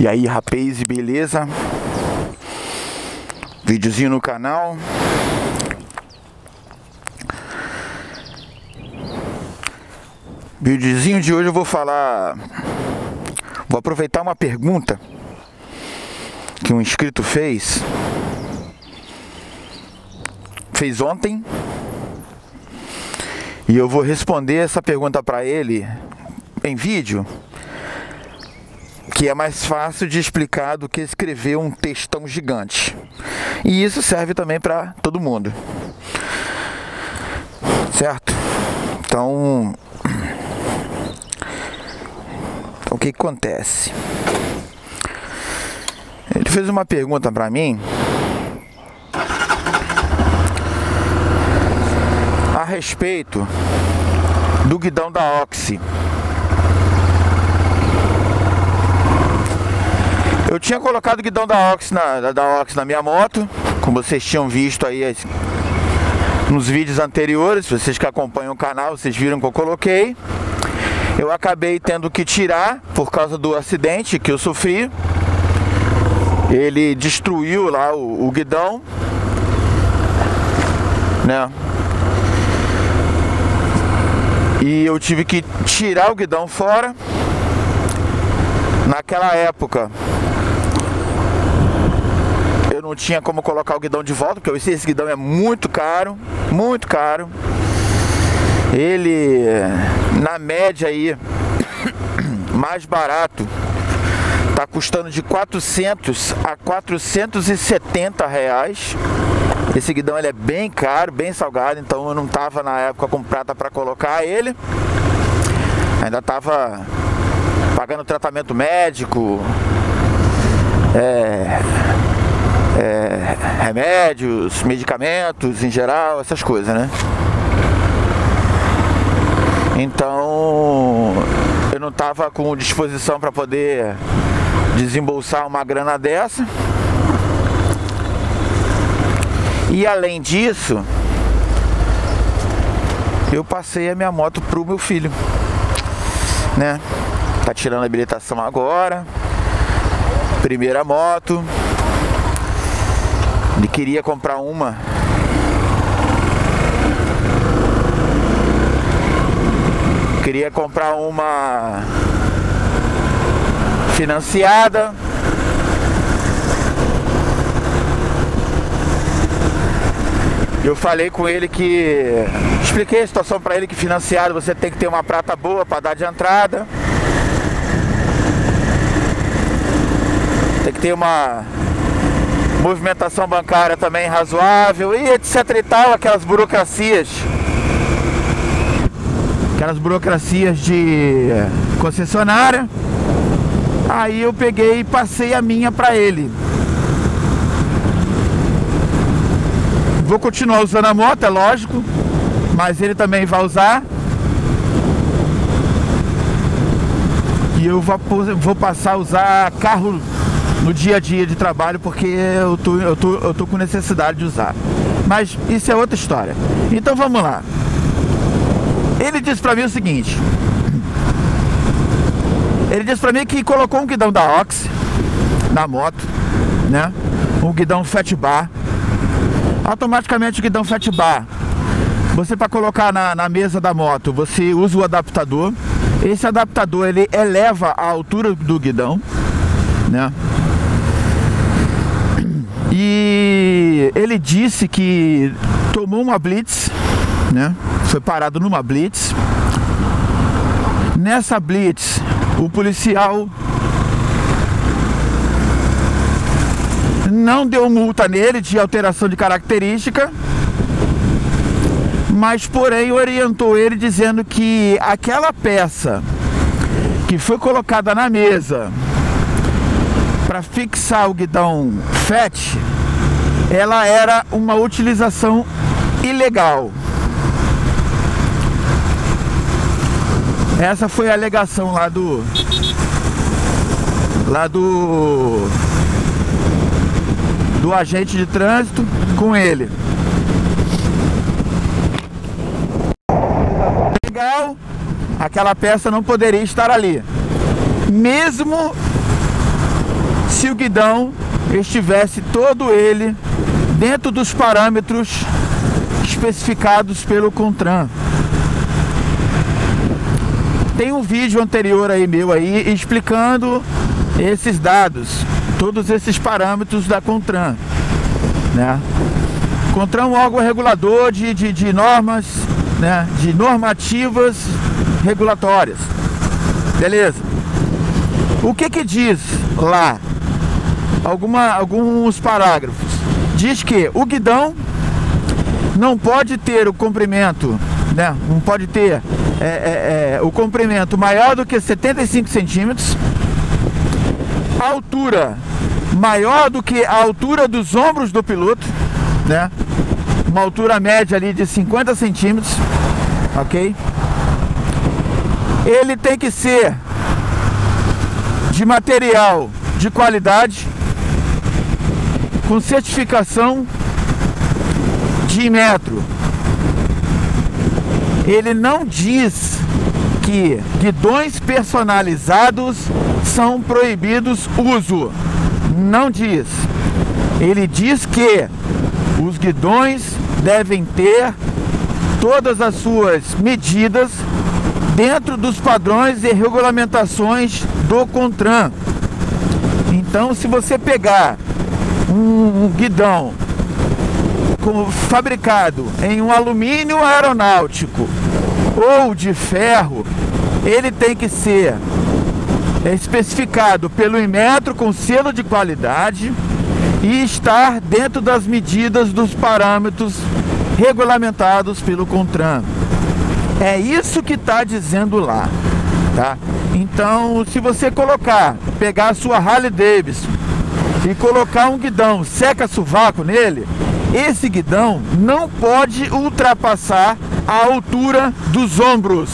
E aí, rapaz, beleza? Videozinho no canal. Videozinho de hoje eu vou falar. Vou aproveitar uma pergunta que um inscrito fez ontem. E eu vou responder essa pergunta para ele em vídeo, que é mais fácil de explicar do que escrever um textão gigante. E isso serve também para todo mundo, certo? Então o que acontece? Ele fez uma pergunta para mim a respeito do guidão da Oxy. Eu tinha colocado o guidão da Oxy na minha moto, como vocês tinham visto aí nos vídeos anteriores. Vocês que acompanham o canal, vocês viram que eu coloquei. Eu acabei tendo que tirar por causa do acidente que eu sofri. Ele destruiu lá o guidão, né? E eu tive que tirar o guidão fora. Naquela época eu não tinha como colocar o guidão de volta, porque esse guidão é muito caro, muito caro. Ele, na média aí, mais barato, tá custando de 400 a 470 reais. Esse guidão ele é bem caro, bem salgado, então eu não tava na época com prata para colocar ele. Ainda tava pagando tratamento médico, remédios, medicamentos em geral, essas coisas, né? Então eu não tava com disposição para poder desembolsar uma grana dessa. E além disso, eu passei a minha moto pro meu filho, né? Tá tirando a habilitação agora, primeira moto. Ele queria comprar uma financiada. Eu falei com ele que... Expliquei a situação para ele, que financiado você tem que ter uma prata boa para dar de entrada. Tem que ter uma movimentação bancária também razoável e etc e tal, aquelas burocracias de concessionária. Aí eu peguei e passei a minha para ele. Vou continuar usando a moto, é lógico, mas ele também vai usar. E eu vou passar a usar carro no dia a dia de trabalho, porque eu tô com necessidade de usar. Mas isso é outra história. Então vamos lá. Ele disse pra mim o seguinte. Ele disse pra mim que colocou um guidão da Oxy na moto, né? Um guidão Fat Bar. Automaticamente o guidão Fat Bar, você, para colocar na mesa da moto, você usa o adaptador. Esse adaptador ele eleva a altura do guidão, né? E ele disse que tomou uma blitz, né? Foi parado numa blitz. Nessa blitz, o policial não deu multa nele de alteração de característica, mas porém orientou ele dizendo que aquela peça que foi colocada na mesa para fixar o guidão FAT, ela era uma utilização ilegal. Essa foi a alegação lá do agente de trânsito com ele. Legal, aquela peça não poderia estar ali. Mesmo se o guidão estivesse todo ele dentro dos parâmetros especificados pelo CONTRAN. Tem um vídeo anterior aí meu aí explicando esses dados, todos esses parâmetros da CONTRAN, né? CONTRAN é um órgão regulador de normas, né? De normativas regulatórias. Beleza? O que diz lá? Alguns parágrafos. Diz que o guidão não pode ter o comprimento, né? Não pode ter o comprimento maior do que 75 centímetros, a altura maior do que a altura dos ombros do piloto, né? Uma altura média ali de 50 centímetros, ok? Ele tem que ser de material de qualidade, com certificação de metro. Ele não diz que guidões personalizados são proibidos uso. Não diz. Ele diz que os guidões devem ter todas as suas medidas dentro dos padrões e regulamentações do CONTRAN. Então, se você pegar um guidão fabricado em um alumínio aeronáutico ou de ferro, ele tem que ser especificado pelo Inmetro com selo de qualidade e estar dentro das medidas dos parâmetros regulamentados pelo CONTRAN. É isso que está dizendo lá, tá? Então, se você pegar a sua Harley Davidson e colocar um guidão seca-sovaco nele, esse guidão não pode ultrapassar a altura dos ombros.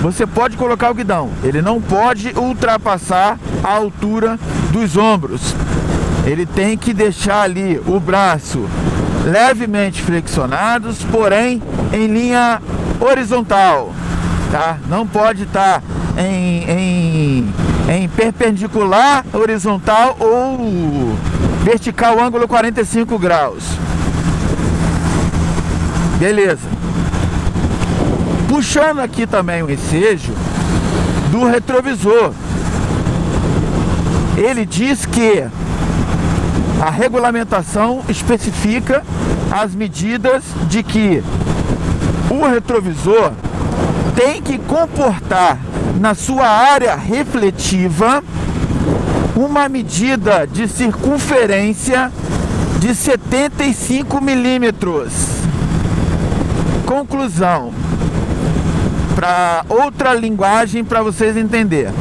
Você pode colocar o guidão, ele não pode ultrapassar a altura dos ombros. Ele tem que deixar ali o braço levemente flexionados, porém em linha horizontal, tá? Não pode estar em perpendicular, horizontal ou vertical, ângulo 45 graus. Beleza. Puxando aqui também o ensejo do retrovisor. Ele diz que a regulamentação especifica as medidas de que o retrovisor tem que comportar na sua área refletiva uma medida de circunferência de 75 milímetros. Conclusão, para outra linguagem para vocês entenderem.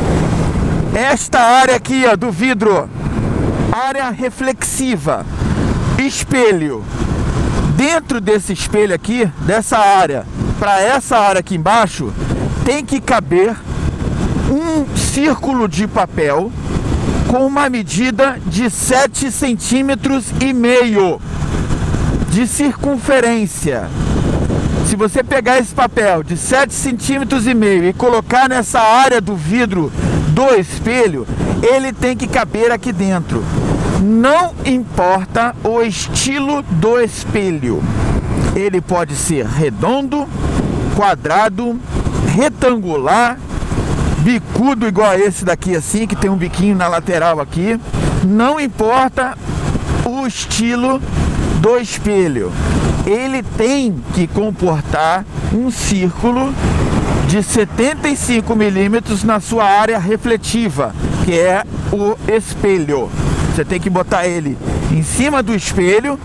Esta área aqui, ó, do vidro, área reflexiva, espelho. Dentro desse espelho aqui, dessa área, para essa área aqui embaixo, tem que caber um círculo de papel com uma medida de 7,5 centímetros de circunferência. Se você pegar esse papel de 7,5 centímetros e colocar nessa área do vidro do espelho, ele tem que caber aqui dentro. Não importa o estilo do espelho. Ele pode ser redondo, quadrado, retangular, bicudo igual a esse daqui assim, que tem um biquinho na lateral aqui. Não importa o estilo do espelho. Ele tem que comportar um círculo de 75 milímetros na sua área refletiva, que é o espelho. Você tem que botar ele em cima do espelho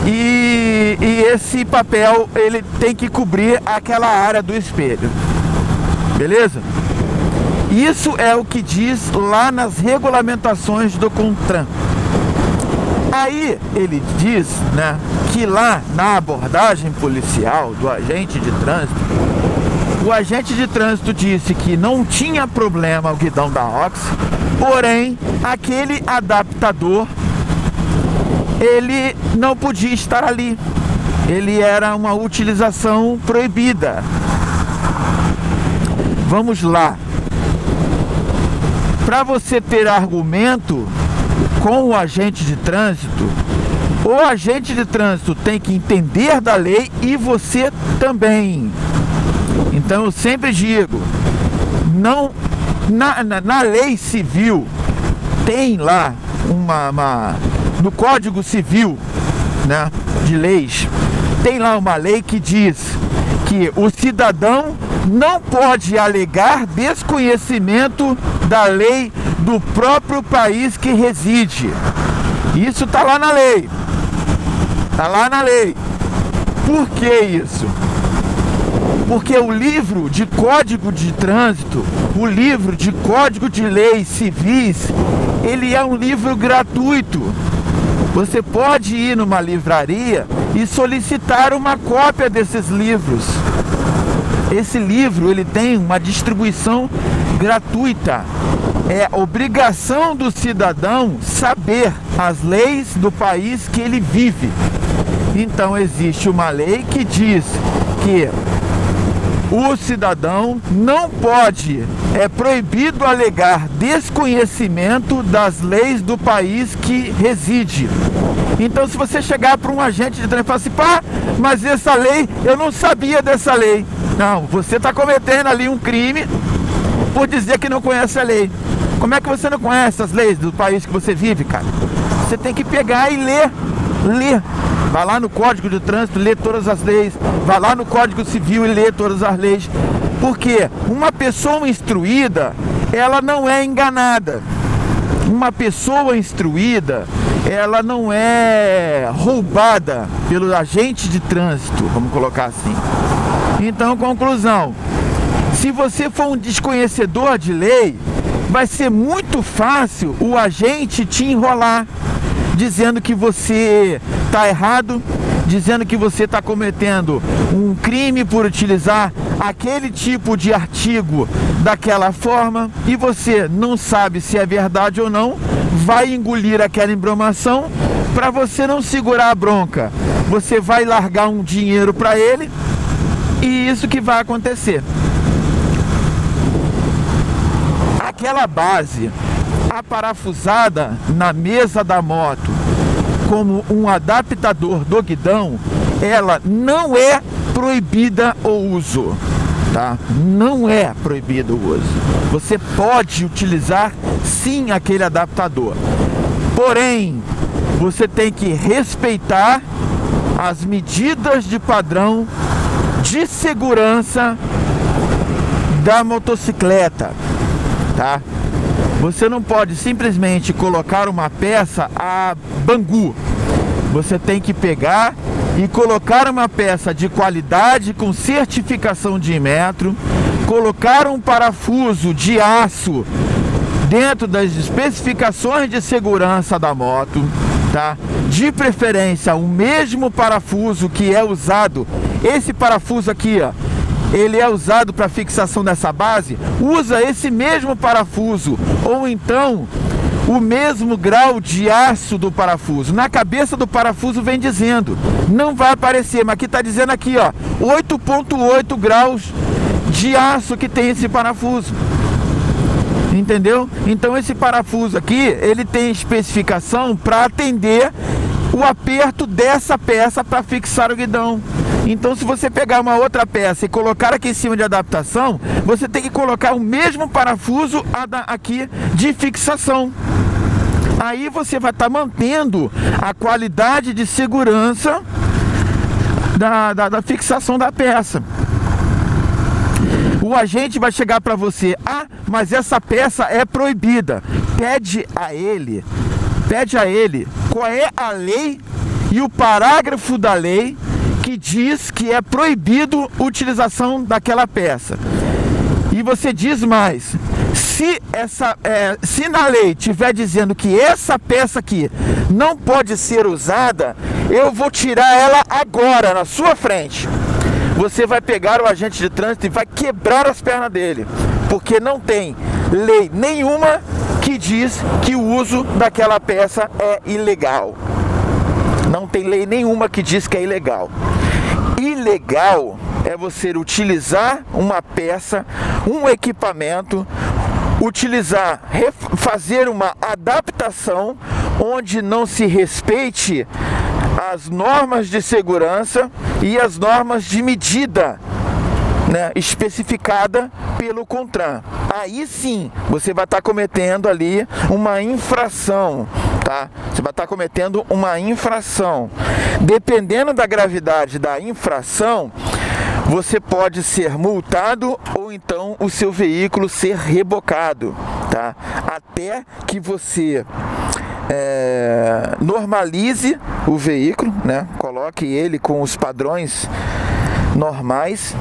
e esse papel ele tem que cobrir aquela área do espelho. Beleza? Isso é o que diz lá nas regulamentações do CONTRAN. Aí ele diz, né, que lá na abordagem policial do agente de trânsito, o agente de trânsito disse que não tinha problema o guidão da Oxy, porém aquele adaptador ele não podia estar ali, ele era uma utilização proibida. Vamos lá, para você ter argumento com o agente de trânsito, o agente de trânsito tem que entender da lei e você também. Então eu sempre digo, não, na lei civil tem lá no Código Civil, né, de leis, tem lá uma lei que diz que o cidadão não pode alegar desconhecimento da lei do próprio país que reside. Isso está lá na lei. Está lá na lei. Por que isso? Porque o livro de Código de Trânsito, o livro de Código de Leis Civis, ele é um livro gratuito. Você pode ir numa livraria e solicitar uma cópia desses livros. Esse livro, ele tem uma distribuição gratuita. É obrigação do cidadão saber as leis do país que ele vive. Então existe uma lei que diz que o cidadão não pode, é proibido alegar desconhecimento das leis do país que reside. Então se você chegar para um agente de trânsito e falar assim, pá, mas essa lei, eu não sabia dessa lei. Não, você está cometendo ali um crime por dizer que não conhece a lei. Como é que você não conhece as leis do país que você vive, cara? Você tem que pegar e ler. Vai lá no Código de Trânsito, lê todas as leis. Vai lá no Código Civil e lê todas as leis. Porque uma pessoa instruída, ela não é enganada. Uma pessoa instruída, ela não é roubada pelo agente de trânsito, vamos colocar assim. Então, conclusão, se você for um desconhecedor de lei, vai ser muito fácil o agente te enrolar, dizendo que você está errado, dizendo que você está cometendo um crime por utilizar aquele tipo de artigo daquela forma, e você não sabe se é verdade ou não, vai engolir aquela embromação. Para você não segurar a bronca, você vai largar um dinheiro para ele, e isso que vai acontecer. Aquela base aparafusada na mesa da moto como um adaptador do guidão, ela não é proibida o uso, tá? Não é proibido o uso. Você pode utilizar sim aquele adaptador, porém você tem que respeitar as medidas de padrão de segurança da motocicleta, tá? Você não pode simplesmente colocar uma peça a bangu. Você tem que pegar e colocar uma peça de qualidade com certificação de Inmetro, colocar um parafuso de aço dentro das especificações de segurança da moto, tá? De preferência o mesmo parafuso que é usado, esse parafuso aqui, ó, ele é usado para fixação dessa base, usa esse mesmo parafuso, ou então o mesmo grau de aço do parafuso. Na cabeça do parafuso vem dizendo, não vai aparecer, mas aqui está dizendo aqui, ó, 8,8 graus de aço que tem esse parafuso. Entendeu? Então esse parafuso aqui, ele tem especificação para atender o aperto dessa peça para fixar o guidão. Então se você pegar uma outra peça e colocar aqui em cima de adaptação, você tem que colocar o mesmo parafuso aqui de fixação. Aí você vai estar mantendo a qualidade de segurança da fixação da peça. O agente vai chegar para você, ah, mas essa peça é proibida. Pede a ele qual é a lei e o parágrafo da lei que diz que é proibido a utilização daquela peça. E você diz mais, se na lei estiver dizendo que essa peça aqui não pode ser usada, eu vou tirar ela agora, na sua frente. Você vai pegar o agente de trânsito e vai quebrar as pernas dele, porque não tem lei nenhuma que diz que o uso daquela peça é ilegal. Não tem lei nenhuma que diz que é ilegal. Ilegal é você utilizar uma peça, um equipamento, fazer uma adaptação onde não se respeite as normas de segurança e as normas de medida, né, especificada pelo CONTRAN. Aí sim você vai estar cometendo ali uma infração, tá? Você vai estar cometendo uma infração. Dependendo da gravidade da infração, você pode ser multado ou então o seu veículo ser rebocado, tá? Até que você normalize o veículo, né? Coloque ele com os padrões normais,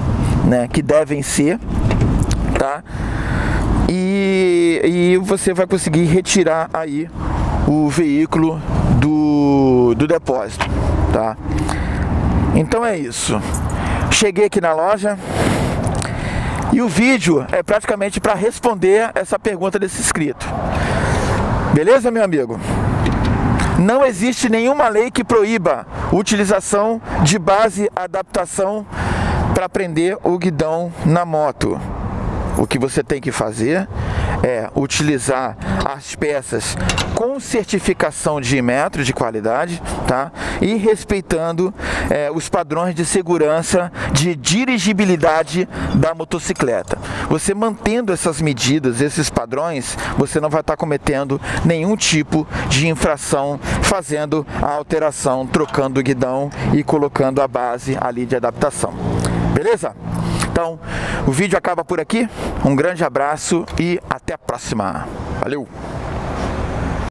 né, que devem ser, tá? E você vai conseguir retirar aí o veículo do depósito, tá? Então é isso. Cheguei aqui na loja e o vídeo é praticamente para responder essa pergunta desse inscrito. Beleza, meu amigo? Não existe nenhuma lei que proíba a utilização de base adaptação para prender o guidão na moto. O que você tem que fazer é utilizar as peças com certificação de Inmetro de qualidade, tá? E respeitando os padrões de segurança de dirigibilidade da motocicleta. Você mantendo essas medidas, esses padrões, você não vai estar cometendo nenhum tipo de infração, fazendo a alteração, trocando o guidão e colocando a base ali de adaptação. Beleza? Então, o vídeo acaba por aqui. Um grande abraço e até a próxima. Valeu!